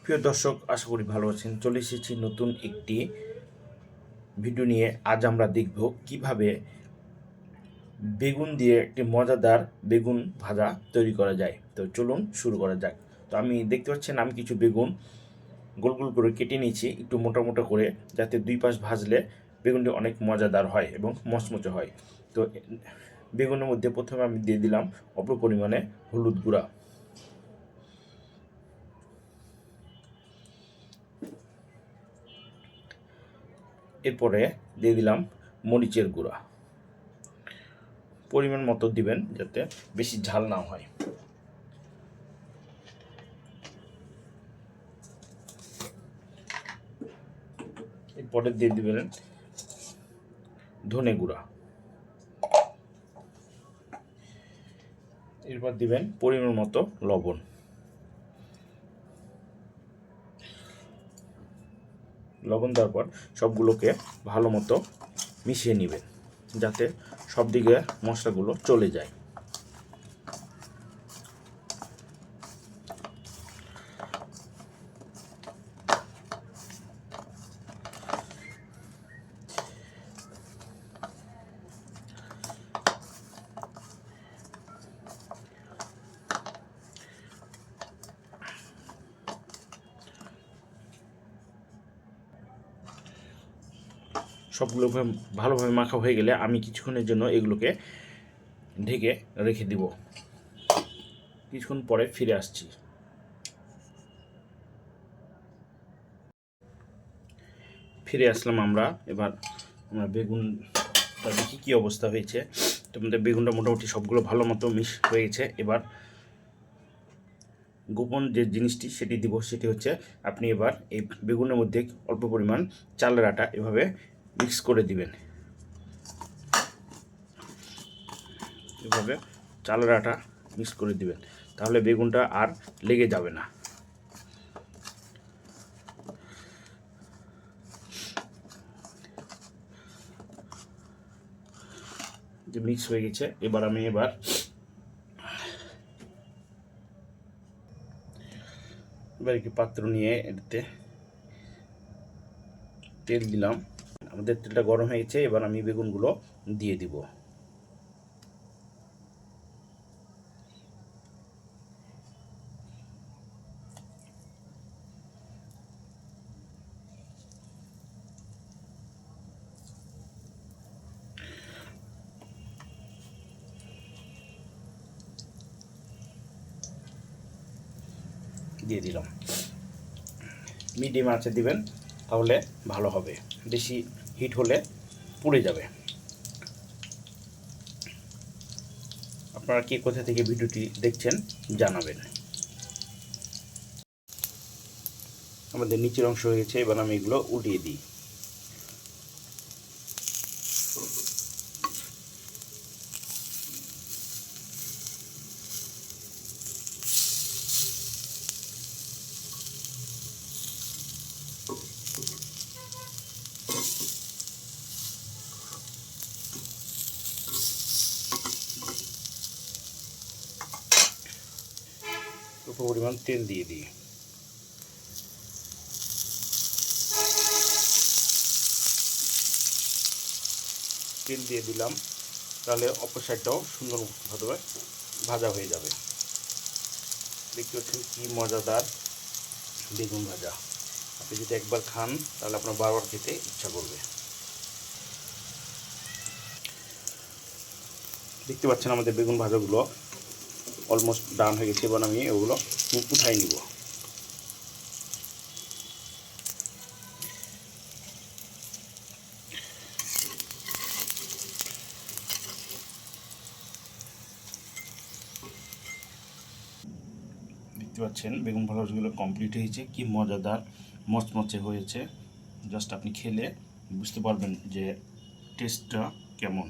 প্রিয় দর্শক, আশা করি ভালো আছেন। চলে এসেছি নতুন একটি ভিডিও নিয়ে। আজ আমরা দেখব কিভাবে বেগুন দিয়ে একটি মজাদার বেগুন ভাজা তৈরি করা যায়। তো চলুন শুরু করা যাক। তো আমি দেখতে পাচ্ছেন আমি কিছু বেগুন গোল গোল করে কেটে নিয়েছি, একটু মোটা মোটা করে, যাতে দুই পাশ ভাজলে বেগুনটি অনেক মজাদার হয় এবং মচমচে হয়। তো বেগুনের মধ্যে প্রথমে আমি দিয়ে দিলাম অল্প পরিমাণে হলুদ গুঁড়া, এরপরে দিয়ে দিলাম মরিচের গুঁড়া, পরিমাণ মতো দিবেন যাতে বেশি ঝাল না হয়। এরপরে দিয়ে দিবেন ধনে গুঁড়া, এরপর দিবেন পরিমাণ মতো লবণ। লবণ দেওয়ার পর সবগুলোকে ভালো মতো মিশিয়ে নেবেন যাতে সব দিকে মশলাগুলো চলে যায়। সবগুলো ভালোভাবে মাখা হয়ে গেলে আমি কিছুক্ষণের জন্য এগুলোকে ঢেকে রেখে দিব। কিছুক্ষণ পরে ফিরে আসছি। ফিরে আসলাম আমরা। এবার আমরা বেগুনটা দেখি কী অবস্থা হয়েছে। তোমাদের বেগুনটা মোটামুটি সবগুলো ভালো মতো মিক্স হয়ে গেছে। এবার গোপন যে জিনিসটি সেটি দিব, সেটি হচ্ছে আপনি এবার এই বেগুনের মধ্যে অল্প পরিমাণ চালের আটা এভাবে মিক্স করে দিবেন। এভাবে চালের আটা মিক্স করে দিবেন, তাহলে বেগুনটা আর লেগে যাবে না। যে মিক্স হয়ে গেছে, এবার আমি একটি পাত্র নিয়ে এটাতে তেল দিলাম। আমাদের তেলটা গরম হয়ে গেছে, এবার আমি বেগুনগুলো দিয়ে দিব। দিয়ে দিলাম। মিডিয়াম আঁচে দিবেন, তাহলে ভালো হবে। বেশি হিট হলে পুড়ে যাবে। আপনারা কে কোথা থেকে ভিডিওটি দেখছেন জানাবেন। আমাদের নিচের অংশ হয়ে গেছে, এবার আমি এগুলো উল্টিয়ে দিই। অল্প পরিমাণ তেল দিয়ে দিই। তেল দিয়ে দিলাম, তাহলে অপর সাইডটাও সুন্দরভাবে ভাজা হয়ে যাবে। দেখতে পাচ্ছেন কি মজাদার বেগুন ভাজা। আপনি যদি একবার খান তাহলে আপনার বারবার খেতে ইচ্ছা করবে। দেখতে পাচ্ছেন আমাদের বেগুন ভাজাগুলো অলমোস্ট ডান হয়ে গেছে। এবার আমি ওগুলো উঠাই নিব। দেখতে পাচ্ছেন বেগুন ভাজাগুলো কমপ্লিট হয়েছে, কি মজাদার মচমচে হয়েছে। জাস্ট আপনি খেলে বুঝতে পারবেন যে টেস্টটা কেমন।